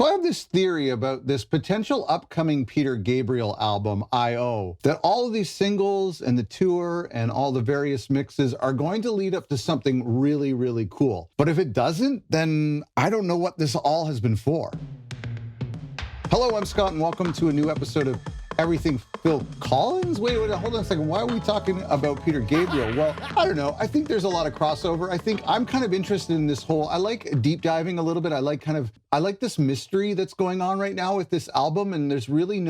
So I have this theory about this potential upcoming Peter Gabriel album, I.O., that all of these singles and the tour and all the various mixes are going to lead up to something really, really cool. But if it doesn't, then I don't know what this all has been for. Hello, I'm Scott, and welcome to a new episode of Everything Phil Collins? Wait, hold on a second. Why are we talking about Peter Gabriel? Well, I don't know. I think there's a lot of crossover. I think I'm kind of interested in this whole, I like deep diving a little bit. I like this mystery that's going on right now with this album, and there's really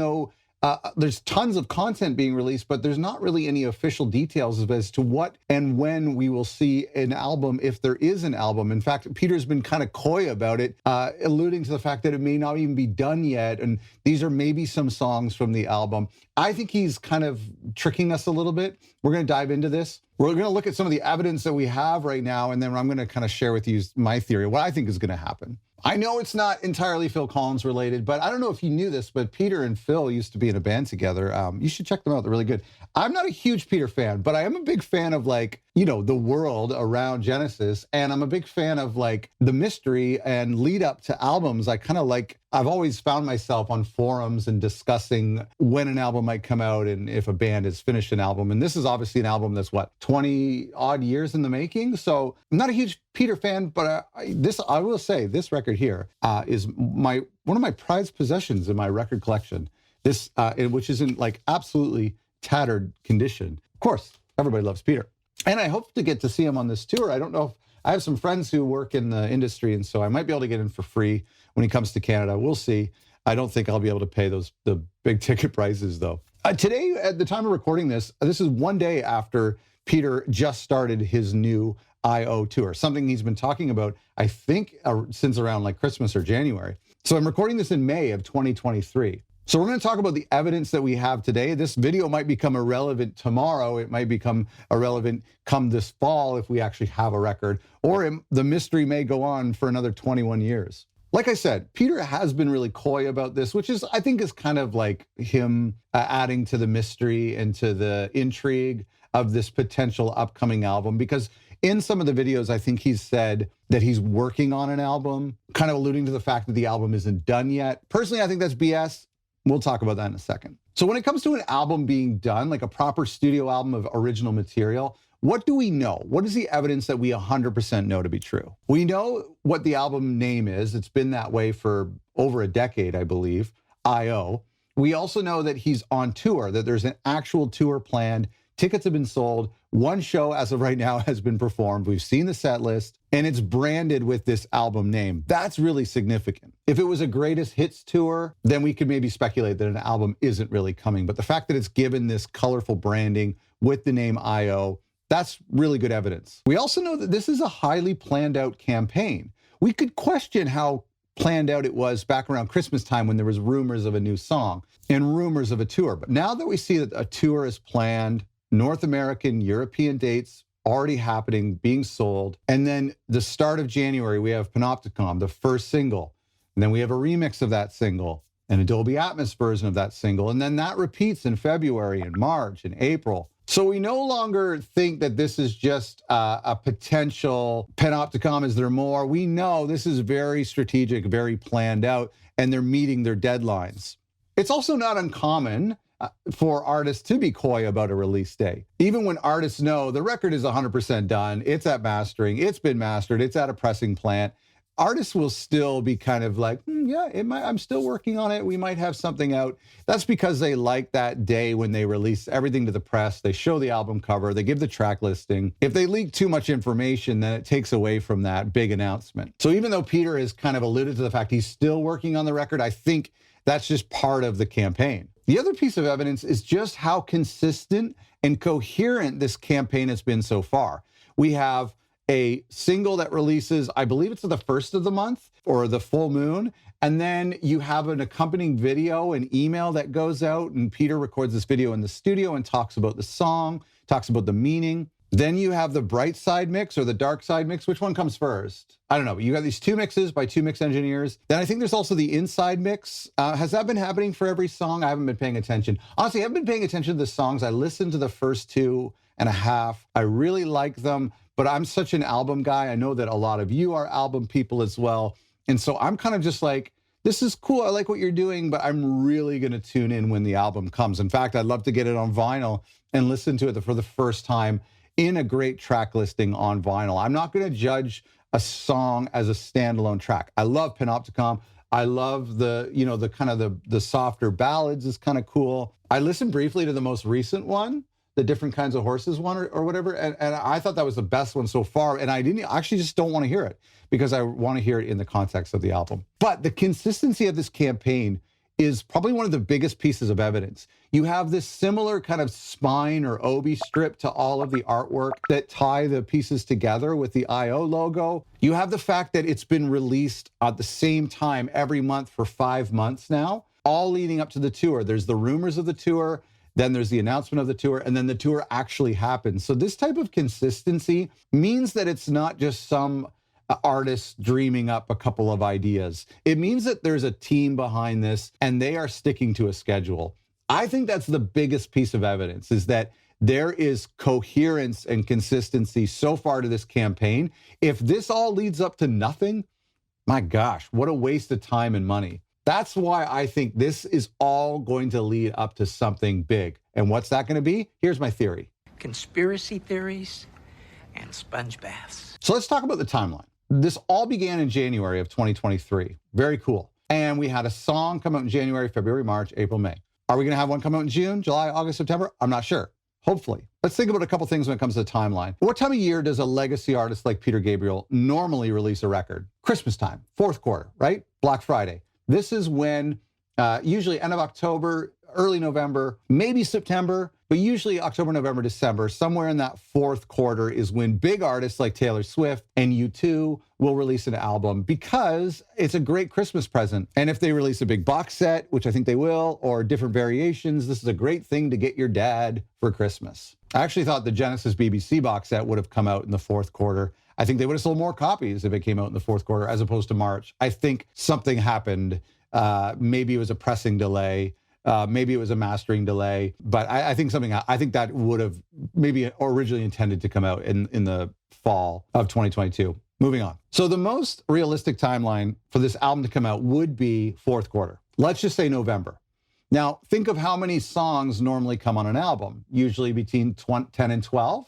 there's tons of content being released, but there's not really any official details as to what and when we will see an album, if there is an album. In fact, Peter's been kind of coy about it, alluding to the fact that it may not even be done yet, and these are maybe some songs from the album. I think he's kind of tricking us a little bit. We're going to dive into this. We're going to look at some of the evidence that we have right now, and then I'm going to kind of share with you my theory, what I think is going to happen. I know it's not entirely Phil Collins related, but I don't know if you knew this, but Peter and Phil used to be in a band together. You should check them out. They're really good. I'm not a huge Peter fan, but I am a big fan of, like, you know, the world around Genesis. And I'm a big fan of, like, the mystery and lead up to albums. I've always found myself on forums and discussing when an album might come out and if a band has finished an album. And this is obviously an album that's 20 odd years in the making. So I'm not a huge Peter fan, but I will say this record here is one of my prized possessions in my record collection. This, which is in, like, absolutely tattered condition. Of course, everybody loves Peter. And I hope to get to see him on this tour. I don't know if I have some friends who work in the industry, and so I might be able to get in for free when he comes to Canada. We'll see. I don't think I'll be able to pay the big ticket prices, though. Today, at the time of recording this is one day after Peter just started his new I.O. tour, something he's been talking about, I think, since around like Christmas or January. So I'm recording this in May of 2023. So we're going to talk about the evidence that we have today. This video might become irrelevant tomorrow. It might become irrelevant come this fall if we actually have a record, or the mystery may go on for another 21 years. Like I said, Peter has been really coy about this, which I think is kind of like him adding to the mystery and to the intrigue of this potential upcoming album, because in some of the videos, I think he's said that he's working on an album, kind of alluding to the fact that the album isn't done yet. Personally, I think that's BS. We'll talk about that in a second. So when it comes to an album being done, like a proper studio album of original material, what do we know? What is the evidence that we 100% know to be true? We know what the album name is. It's been that way for over a decade, I believe, I.O. We also know that he's on tour, that there's an actual tour planned. Tickets have been sold. One show as of right now has been performed. We've seen the set list, and it's branded with this album name. That's really significant. If it was a greatest hits tour, then we could maybe speculate that an album isn't really coming. But the fact that it's given this colorful branding with the name I.O., that's really good evidence. We also know that this is a highly planned out campaign. We could question how planned out it was back around Christmas time when there was rumors of a new song and rumors of a tour. But now that we see that a tour is planned, North American, European dates already happening, being sold. And then the start of January, we have Panopticon, the first single. And then we have a remix of that single, an Adobe Atmos version of that single. And then that repeats in February and March and April. So we no longer think that this is just a potential Panopticon. Is there more? We know this is very strategic, very planned out, and they're meeting their deadlines. It's also not uncommon for artists to be coy about a release date. Even when artists know the record is 100% done, it's at mastering, it's been mastered, it's at a pressing plant, artists will still be kind of like, I'm still working on it, we might have something out. That's because they like that day when they release everything to the press, they show the album cover, they give the track listing. If they leak too much information, then it takes away from that big announcement. So even though Peter has kind of alluded to the fact he's still working on the record, I think that's just part of the campaign. The other piece of evidence is just how consistent and coherent this campaign has been so far. We have a single that releases, I believe it's the first of the month or the full moon. And then you have an accompanying video, an email that goes out, and Peter records this video in the studio and talks about the song, talks about the meaning. Then you have the bright side mix or the dark side mix. Which one comes first? I don't know. You got these two mixes by two mix engineers. Then I think there's also the inside mix. Has that been happening for every song? I haven't been paying attention. Honestly, I haven't been paying attention to the songs. I listened to the first 2.5. I really like them, but I'm such an album guy. I know that a lot of you are album people as well. And so I'm kind of just like, this is cool. I like what you're doing, but I'm really going to tune in when the album comes. In fact, I'd love to get it on vinyl and listen to it for the first time in a great track listing on vinyl. I'm not going to judge a song as a standalone track. I love Panopticon. I love the, you know, the kind of the softer ballads is kind of cool. I listened briefly to the most recent one, the Different Kinds of Horses one or whatever, and I thought that was the best one so far. And I actually just don't want to hear it because I want to hear it in the context of the album. But the consistency of this campaign is probably one of the biggest pieces of evidence. You have this similar kind of spine or obi strip to all of the artwork that tie the pieces together with the IO logo. You have the fact that it's been released at the same time every month for 5 months now, all leading up to the tour. There's the rumors of the tour, then there's the announcement of the tour, and then the tour actually happens. So this type of consistency means that it's not just some artists dreaming up a couple of ideas. It means that there's a team behind this and they are sticking to a schedule. I think that's the biggest piece of evidence, is that there is coherence and consistency so far to this campaign. If this all leads up to nothing, my gosh, what a waste of time and money. That's why I think this is all going to lead up to something big. And what's that going to be? Here's my theory. Conspiracy theories and sponge baths. So let's talk about the timeline. This all began in January of 2023. Very cool. And we had a song come out in January, February, March, April, May. Are we going to have one come out in June, July, August, September? I'm not sure. Hopefully. Let's think about a couple things when it comes to the timeline. What time of year does a legacy artist like Peter Gabriel normally release a record? Christmas time, fourth quarter, right? Black Friday. This is when usually end of October, early November, maybe September, but usually October, November, December, somewhere in that fourth quarter is when big artists like Taylor Swift and U2 will release an album, because it's a great Christmas present. And if they release a big box set, which I think they will, or different variations, this is a great thing to get your dad for Christmas. I actually thought the Genesis BBC box set would have come out in the fourth quarter. I think they would have sold more copies if it came out in the fourth quarter as opposed to March. I think something happened. Maybe it was a pressing delay. Maybe it was a mastering delay, but I think that would have maybe originally intended to come out in the fall of 2022. Moving on. So the most realistic timeline for this album to come out would be fourth quarter. Let's just say November. Now, think of how many songs normally come on an album, usually between 10 and 12.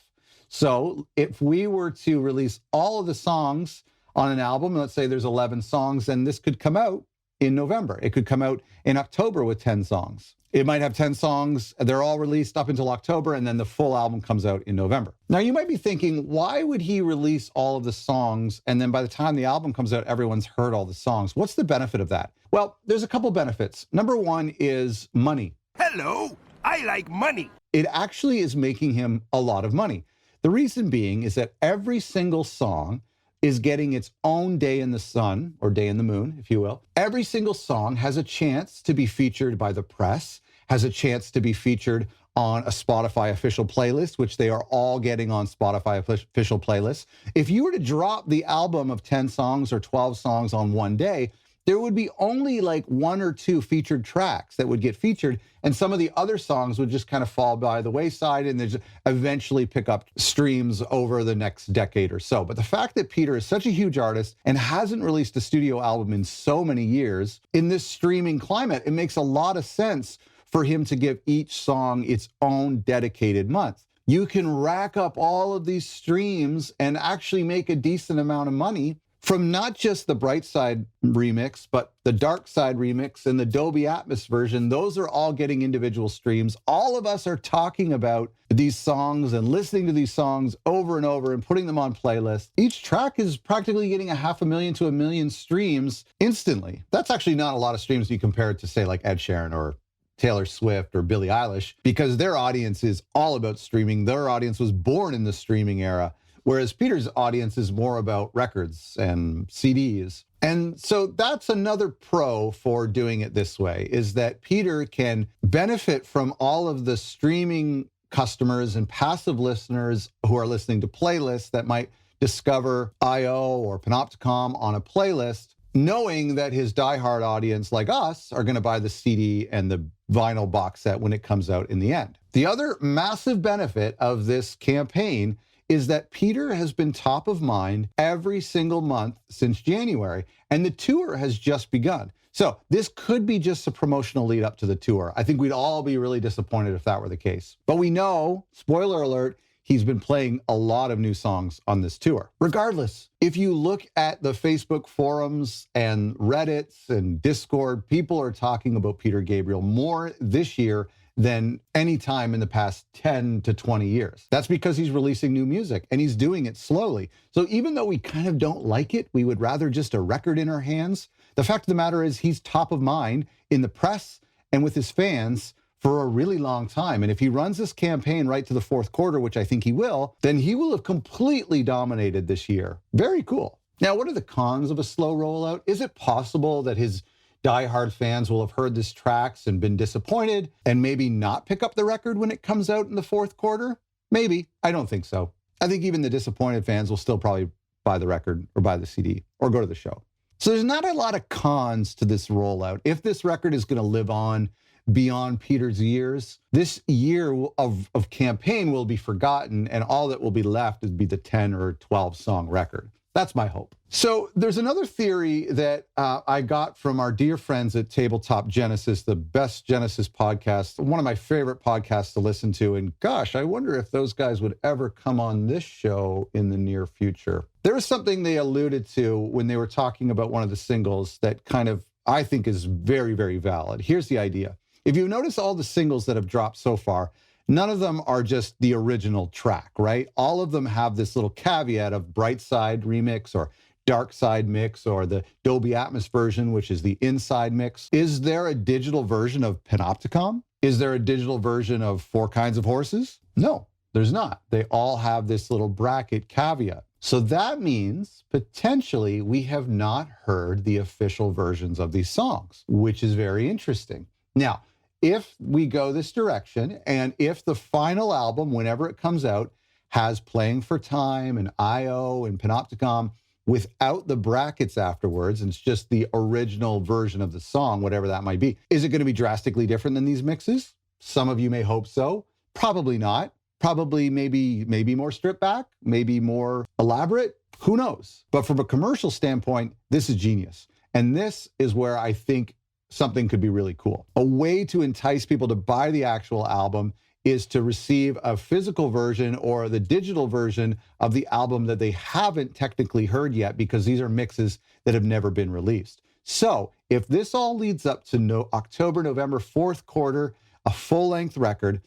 So if we were to release all of the songs on an album, let's say there's 11 songs, then this could come out in November. It could come out in October with 10 songs. It might have 10 songs. They're all released up until October, and then the full album comes out in November. Now, you might be thinking, why would he release all of the songs, and then by the time the album comes out, everyone's heard all the songs? What's the benefit of that? Well, there's a couple benefits. Number one is money. Hello, I like money. It actually is making him a lot of money. The reason being is that every single song is getting its own day in the sun, or day in the moon, if you will. Every single song has a chance to be featured by the press, has a chance to be featured on a Spotify official playlist, which they are all getting on Spotify official playlists. If you were to drop the album of 10 songs or 12 songs on one day, there would be only like 1 or 2 featured tracks that would get featured, and some of the other songs would just kind of fall by the wayside and then eventually pick up streams over the next decade or so. But the fact that Peter is such a huge artist and hasn't released a studio album in so many years, in this streaming climate, it makes a lot of sense for him to give each song its own dedicated month. You can rack up all of these streams and actually make a decent amount of money from not just the Bright Side remix, but the Dark Side remix and the Dolby Atmos version. Those are all getting individual streams. All of us are talking about these songs and listening to these songs over and over and putting them on playlists. Each track is practically getting 500,000 to 1 million streams instantly. That's actually not a lot of streams if you compare it to, say, like Ed Sheeran or Taylor Swift or Billie Eilish, because their audience is all about streaming. Their audience was born in the streaming era. Whereas Peter's audience is more about records and CDs. And so that's another pro for doing it this way, is that Peter can benefit from all of the streaming customers and passive listeners who are listening to playlists that might discover IO or Panopticon on a playlist, knowing that his diehard audience like us are going to buy the CD and the vinyl box set when it comes out in the end. The other massive benefit of this campaign is that Peter has been top of mind every single month since January, and the tour has just begun. So this could be just a promotional lead up to the tour. I think we'd all be really disappointed if that were the case. But we know, spoiler alert, he's been playing a lot of new songs on this tour. Regardless, if you look at the Facebook forums and Reddits and Discord, people are talking about Peter Gabriel more this year than any time in the past 10 to 20 years. That's because he's releasing new music and he's doing it slowly. So even though we kind of don't like it, we would rather just a record in our hands. The fact of the matter is he's top of mind in the press and with his fans for a really long time. And if he runs this campaign right to the fourth quarter, which I think he will, then he will have completely dominated this year. Very cool. Now, what are the cons of a slow rollout? Is it possible that his diehard fans will have heard this tracks and been disappointed and maybe not pick up the record when it comes out in the fourth quarter? Maybe. I don't think so. I think even the disappointed fans will still probably buy the record or buy the CD or go to the show. So there's not a lot of cons to this rollout. If this record is going to live on beyond Peter's years, this year of campaign will be forgotten and all that will be left is be the 10 or 12 song record. That's my hope. So there's another theory that I got from our dear friends at Tabletop Genesis, the best Genesis podcast, one of my favorite podcasts to listen to. And gosh, I wonder if those guys would ever come on this show in the near future. There was something they alluded to when they were talking about one of the singles that kind of, I think, is very, very valid. Here's the idea. If you notice all the singles that have dropped so far, none of them are just the original track, right? All of them have this little caveat of Bright Side remix or Dark Side mix or the Dolby Atmos version, which is the inside mix. Is there a digital version of Panopticon? Is there a digital version of Four Kinds of Horses? No, there's not. They all have this little bracket caveat. So that means potentially we have not heard the official versions of these songs, which is very interesting. Now, if we go this direction, and if the final album, whenever it comes out, has Playing for Time and I.O. and Panopticon without the brackets afterwards, and it's just the original version of the song, whatever that might be, is it going to be drastically different than these mixes? Some of you may hope so. Probably not. Probably maybe more stripped back, maybe more elaborate. Who knows? But from a commercial standpoint, this is genius. And this is where I think something could be really cool. A way to entice people to buy the actual album is to receive a physical version or the digital version of the album that they haven't technically heard yet, because these are mixes that have never been released. So if this all leads up to October, November, fourth quarter, a full-length record,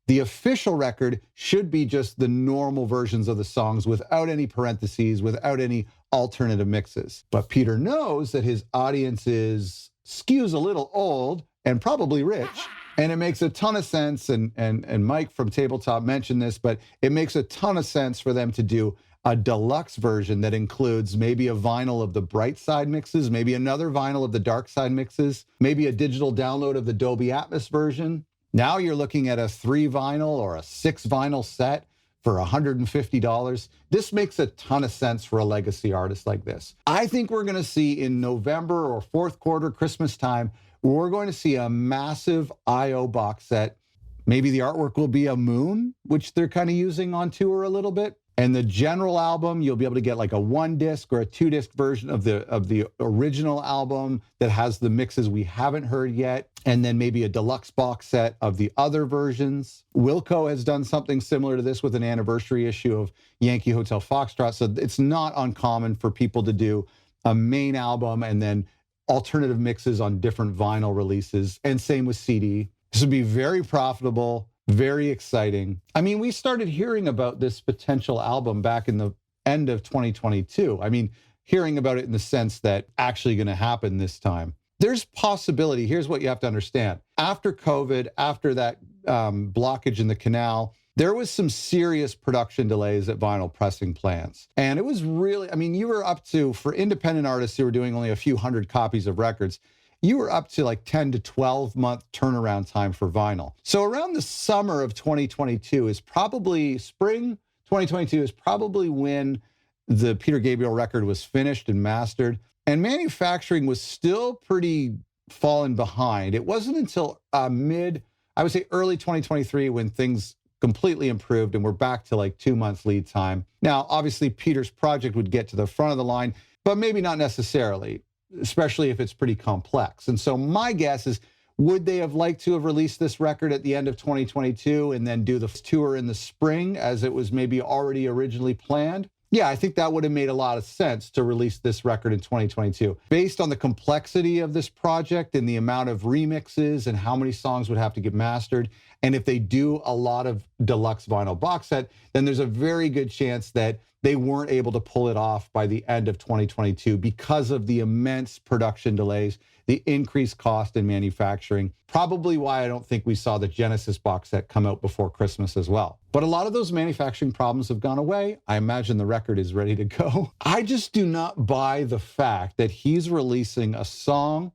the official record should be just the normal versions of the songs without any parentheses, without any alternative mixes. But Peter knows that his audience skews a little old and probably rich. And it makes a ton of sense, and Mike from Tabletop mentioned this, but it makes a ton of sense for them to do a deluxe version that includes maybe a vinyl of the Bright Side mixes, maybe another vinyl of the Dark Side mixes, maybe a digital download of the Dolby Atmos version. Now you're looking at a 3 vinyl or a 6 vinyl set for $150. This makes a ton of sense for a legacy artist like this. I think we're going to see in November or fourth quarter, Christmas time, we're going to see a massive I.O. box set. Maybe the artwork will be a moon, which they're kind of using on tour a little bit. And the general album, you'll be able to get like a 1-disc or a 2-disc version of the original album that has the mixes we haven't heard yet. And then maybe a deluxe box set of the other versions. Wilco has done something similar to this with an anniversary issue of Yankee Hotel Foxtrot. So it's not uncommon for people to do a main album and then alternative mixes on different vinyl releases, and same with CD. This would be very profitable, very exciting. I mean, we started hearing about this potential album back in the end of 2022. I mean, hearing about it in the sense that actually going to happen this time. There's possibility. Here's what you have to understand. After COVID, after that blockage in the canal, there was some serious production delays at vinyl pressing plants. And it was really, I mean, you were up to, for independent artists who were doing only a few hundred copies of records, you were up to like 10 to 12 month turnaround time for vinyl. So around the summer of 2022 is probably, spring 2022 is probably when the Peter Gabriel record was finished and mastered. And manufacturing was still pretty fallen behind. It wasn't until I would say early 2023 when things completely improved and we're back to like 2 months lead time. Now, obviously, Peter's project would get to the front of the line, but maybe not necessarily. especially if it's pretty complex. And so my guess is, would they have liked to have released this record at the end of 2022 and then do the tour in the spring as it was maybe already originally planned? Yeah, I think that would have made a lot of sense to release this record in 2022. Based on the complexity of this project and the amount of remixes and how many songs would have to get mastered, and if they do a lot of deluxe vinyl box set, then there's a very good chance that they weren't able to pull it off by the end of 2022 because of the immense production delays, the increased cost in manufacturing. Probably why I don't think we saw the Genesis box set come out before Christmas as well. But a lot of those manufacturing problems have gone away. I imagine the record is ready to go. I just do not buy the fact that he's releasing a song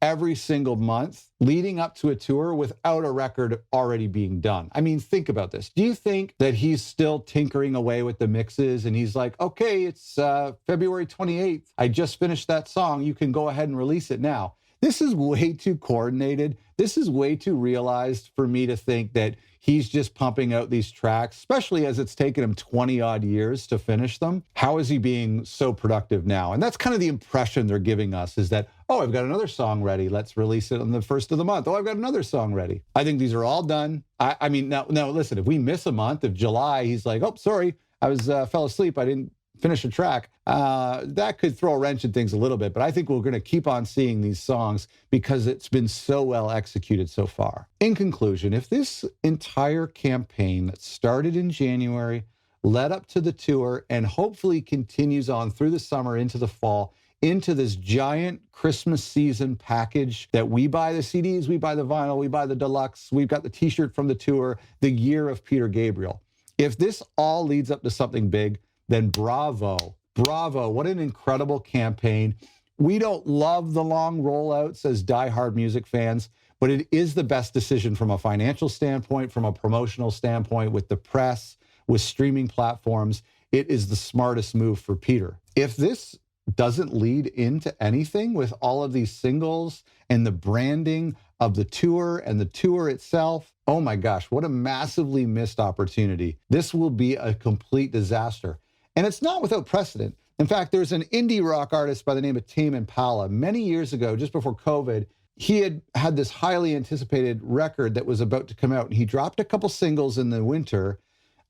every single month leading up to a tour without a record already being done. I mean, think about this. Do you think that he's still tinkering away with the mixes and he's like, okay, it's February 28th. I just finished that song. You can go ahead and release it now. This is way too coordinated. This is way too realized for me to think that he's just pumping out these tracks, especially as it's taken him 20 odd years to finish them. How is he being so productive now? And that's kind of the impression they're giving us, is that, oh, I've got another song ready. Let's release it on the first of the month. Oh, I've got another song ready. I think these are all done. I mean, now listen, if we miss a month of July, he's like, oh, sorry, I fell asleep. I didn't finish a track. That could throw a wrench in things a little bit, but I think we're going to keep on seeing these songs because it's been so well executed so far. In conclusion, if this entire campaign that started in January, led up to the tour, and hopefully continues on through the summer into the fall, into this giant Christmas season package that we buy the CDs, we buy the vinyl, we buy the deluxe, we've got the t-shirt from the tour, the year of Peter Gabriel. If this all leads up to something big, then bravo, bravo. What an incredible campaign. We don't love the long rollouts as diehard music fans, but it is the best decision from a financial standpoint, from a promotional standpoint, with the press, with streaming platforms. It is the smartest move for Peter. If this doesn't lead into anything with all of these singles and the branding of the tour and the tour itself, oh my gosh, what a massively missed opportunity. This will be a complete disaster. And it's not without precedent. In fact, there's an indie rock artist by the name of Tame Impala. Many years ago, just before COVID, he had this highly anticipated record that was about to come out. And he dropped a couple singles in the winter.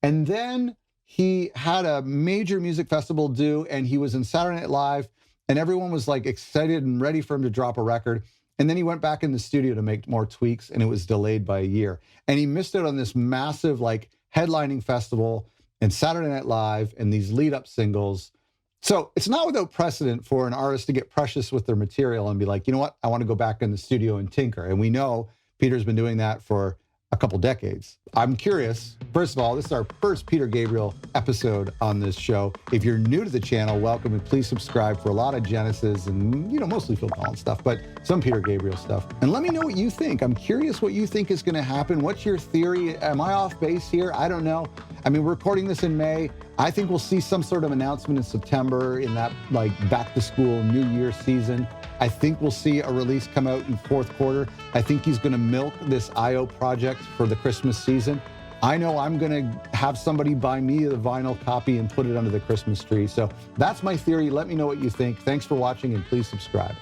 And then he had a major music festival due, and he was in Saturday Night Live, and everyone was like excited and ready for him to drop a record. And then he went back in the studio to make more tweaks, and it was delayed by a year. And he missed out on this massive like headlining festival and Saturday Night Live and these lead-up singles. So it's not without precedent for an artist to get precious with their material and be like, you know what, I want to go back in the studio and tinker. And we know Peter's been doing that for a couple decades. I'm curious. First of all, this is our first Peter Gabriel episode on this show. If you're new to the channel, welcome, and please subscribe for a lot of Genesis and, mostly Phil Collins stuff, but some Peter Gabriel stuff. And let me know what you think. I'm curious what you think is going to happen. What's your theory? Am I off base here? I don't know. I mean, we're recording this in May. I think we'll see some sort of announcement in September in that like back to school New Year season. I think we'll see a release come out in fourth quarter. I think he's going to milk this I.O. project for the Christmas season. I know I'm going to have somebody buy me the vinyl copy and put it under the Christmas tree. So that's my theory. Let me know what you think. Thanks for watching, and please subscribe.